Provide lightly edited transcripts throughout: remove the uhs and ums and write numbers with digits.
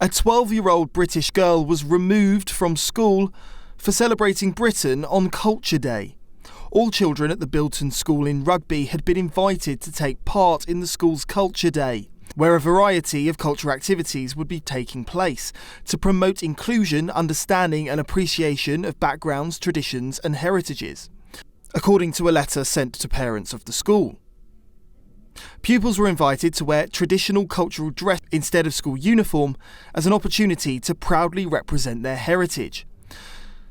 A 12-year-old British girl was removed from school for celebrating Britain on Culture Day. All children at the Bilton School in Rugby had been invited to take part in the school's Culture Day, where a variety of cultural activities would be taking place to promote inclusion, understanding and appreciation of backgrounds, traditions and heritages, according to a letter sent to parents of the school. Pupils were invited to wear traditional cultural dress instead of school uniform as an opportunity to proudly represent their heritage.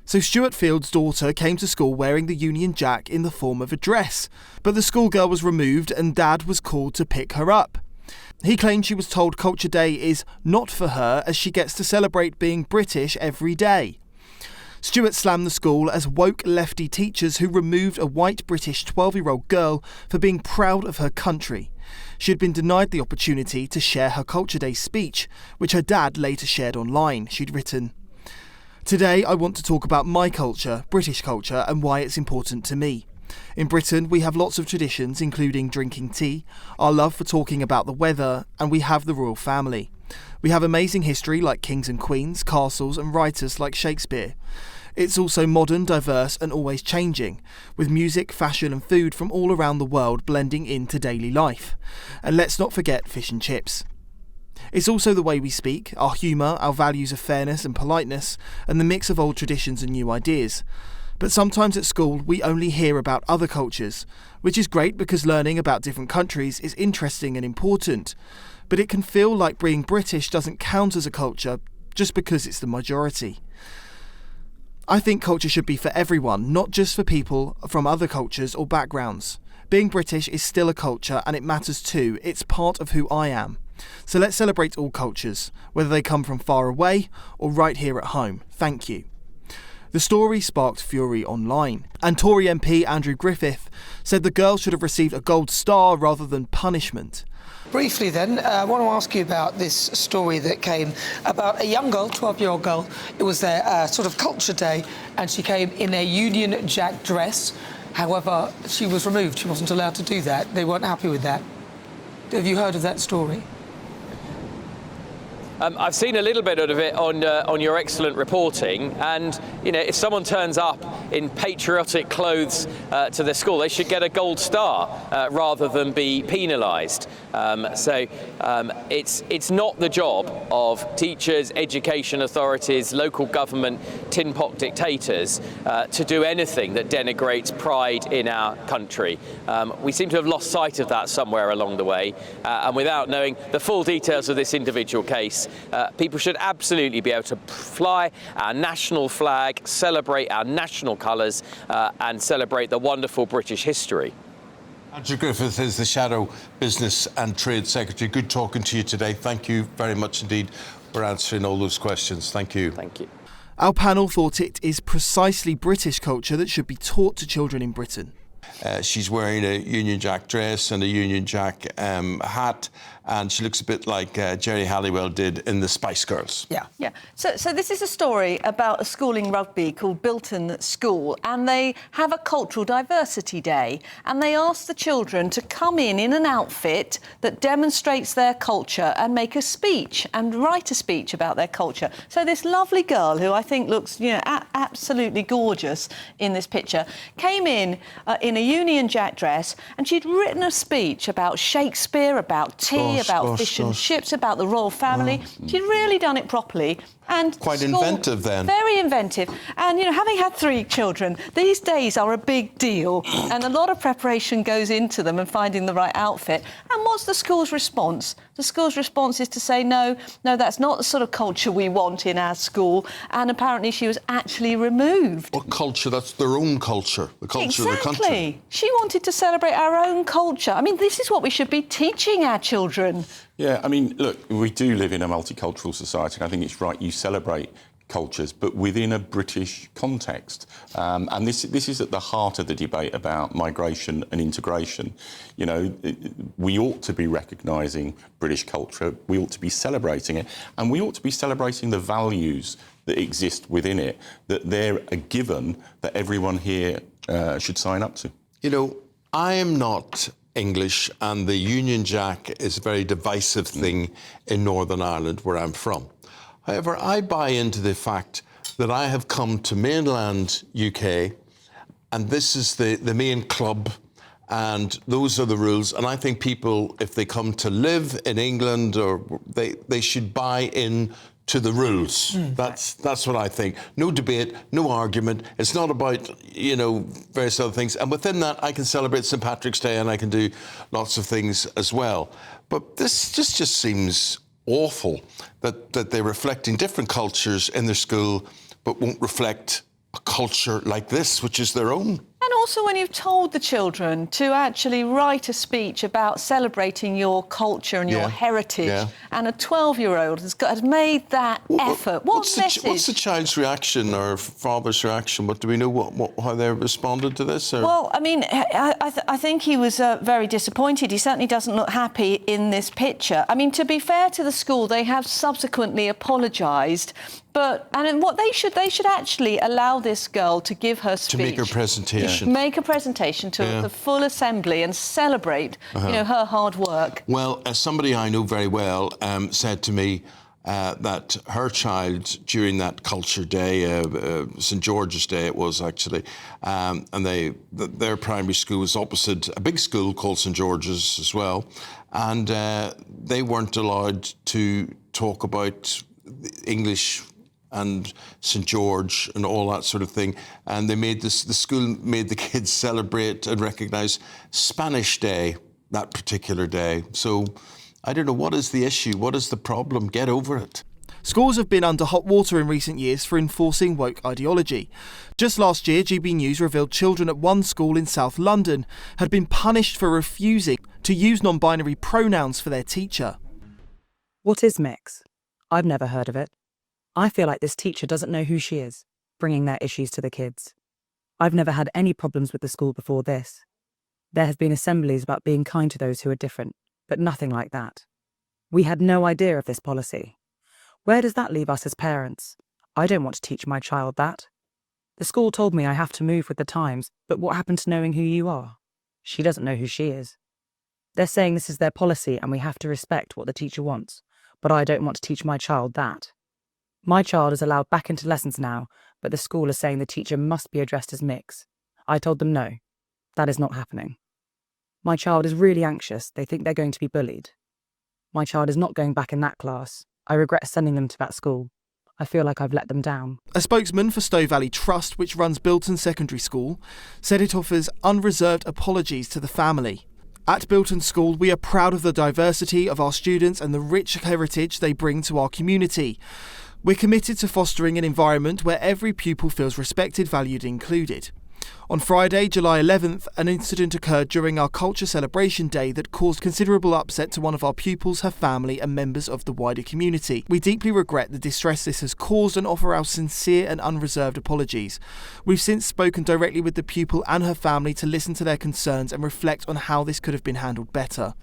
So Stuart Field's daughter came to school wearing the Union Jack in the form of a dress, but the schoolgirl was removed and Dad was called to pick her up. He claimed she was told Culture Day is not for her as she gets to celebrate being British every day. Stuart slammed the school as woke lefty teachers who removed a white British 12-year-old girl for being proud of her country. She had been denied the opportunity to share her Culture Day speech, which her dad later shared online. She'd written, "Today I want to talk about my culture, British culture, and why it's important to me. In Britain, we have lots of traditions, including drinking tea, our love for talking about the weather, and we have the royal family. We have amazing history like kings and queens, castles, and writers like Shakespeare. It's also modern, diverse, and always changing, with music, fashion, and food from all around the world blending into daily life. And let's not forget fish and chips. It's also the way we speak, our humour, our values of fairness and politeness, and the mix of old traditions and new ideas. But sometimes at school we only hear about other cultures, which is great because learning about different countries is interesting and important. But it can feel like being British doesn't count as a culture just because it's the majority. I think culture should be for everyone, not just for people from other cultures or backgrounds. Being British is still a culture and it matters too. It's part of who I am. So let's celebrate all cultures, whether they come from far away or right here at home. Thank you." The story sparked fury online, and Tory MP Andrew Griffith said the girl should have received a gold star rather than punishment. Briefly then, I want to ask you about this story that came about a young girl, 12-year-old girl. It was their sort of culture day, and she came in a Union Jack dress. However, she was removed. She wasn't allowed to do that. They weren't happy with that. Have you heard of that story? I've seen a little bit of it on your excellent reporting, and if someone turns up in patriotic clothes to their school, they should get a gold star rather than be penalised. It's not the job of teachers, education authorities, local government, tin pot dictators to do anything that denigrates pride in our country. We seem to have lost sight of that somewhere along the way, and without knowing the full details of this individual case, people should absolutely be able to fly our national flag, celebrate our national colours, and celebrate the wonderful British history. Andrew Griffith is the Shadow Business and Trade Secretary. Good talking to you today. Thank you very much indeed for answering all those questions. Thank you. Thank you. Our panel thought it is precisely British culture that should be taught to children in Britain. She's wearing a Union Jack dress and a Union Jack hat, and she looks a bit like Jerry Halliwell did in the Spice Girls. Yeah. So this is a story about a school in Rugby called Bilton School, and they have a cultural diversity day, and they ask the children to come in an outfit that demonstrates their culture and make a speech and write a speech about their culture. So this lovely girl, who I think looks, absolutely gorgeous in this picture, came in a Union Jack dress, and she'd written a speech about Shakespeare, about tea, about fish and chips, about the royal family. She'd really done it properly. And quite inventive then. Very inventive. And, having had 3 children, these days are a big deal, and a lot of preparation goes into them and finding the right outfit. And what's the school's response? The school's response is to say, no, that's not the sort of culture we want in our school. And apparently she was actually removed. What culture? That's their own culture, the culture of the country. Exactly. She wanted to celebrate our own culture. I mean, this is what we should be teaching our children. Yeah, I mean, look, we do live in a multicultural society, and I think it's right you celebrate cultures, but within a British context. And this is at the heart of the debate about migration and integration. We ought to be recognising British culture, we ought to be celebrating it, and we ought to be celebrating the values that exist within it, that they're a given that everyone here should sign up to. I am not English, and the Union Jack is a very divisive thing in Northern Ireland, where I'm from. However, I buy into the fact that I have come to mainland UK, and this is the main club, and those are the rules. And I think people, if they come to live in England, or they should buy in to the rules. That's what I think. No debate, no argument. It's not about, you know, various other things. And within that, I can celebrate St. Patrick's Day, and I can do lots of things as well. But this just seems awful that they're reflecting different cultures in their school, but won't reflect a culture like this, which is their own. And also when you've told the children to actually write a speech about celebrating your culture and your heritage, and a 12-year-old has made that effort. What message? What's the child's reaction or father's reaction? What do we know? How they responded to this? Or? Well, I mean, I think he was very disappointed. He certainly doesn't look happy in this picture. I mean, to be fair to the school, they have subsequently apologised. And what they should actually allow this girl to give her speech. To make her presentation. Make a presentation to the full assembly and celebrate, you know, her hard work. Well, as somebody I know very well said to me that her child, during that culture day, St. George's Day it was actually, and their primary school was opposite a big school called St. George's as well, and they weren't allowed to talk about English and St. George and all that sort of thing. And they made the school made the kids celebrate and recognise Spanish Day that particular day. So I don't know, what is the issue? What is the problem? Get over it. Schools have been under hot water in recent years for enforcing woke ideology. Just last year, GB News revealed children at one school in South London had been punished for refusing to use non-binary pronouns for their teacher. What is mix? I've never heard of it. I feel like this teacher doesn't know who she is, bringing their issues to the kids. I've never had any problems with the school before this. There have been assemblies about being kind to those who are different, but nothing like that. We had no idea of this policy. Where does that leave us as parents? I don't want to teach my child that. The school told me I have to move with the times, but what happened to knowing who you are? She doesn't know who she is. They're saying this is their policy and we have to respect what the teacher wants, but I don't want to teach my child that. My child is allowed back into lessons now, but the school is saying the teacher must be addressed as mix. I told them no, that is not happening. My child is really anxious. They think they're going to be bullied. My child is not going back in that class. I regret sending them to that school. I feel like I've let them down. A spokesman for Stowe Valley Trust, which runs Bilton Secondary School, said it offers unreserved apologies to the family. At Bilton School, we are proud of the diversity of our students and the rich heritage they bring to our community. We're committed to fostering an environment where every pupil feels respected, valued and included. On Friday, July 11th, an incident occurred during our Culture Celebration Day that caused considerable upset to one of our pupils, her family and members of the wider community. We deeply regret the distress this has caused and offer our sincere and unreserved apologies. We've since spoken directly with the pupil and her family to listen to their concerns and reflect on how this could have been handled better.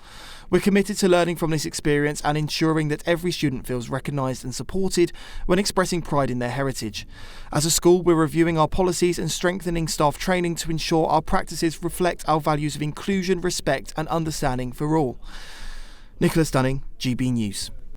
We're committed to learning from this experience and ensuring that every student feels recognised and supported when expressing pride in their heritage. As a school, we're reviewing our policies and strengthening staff training to ensure our practices reflect our values of inclusion, respect and understanding for all. Nicholas Dunning, GB News.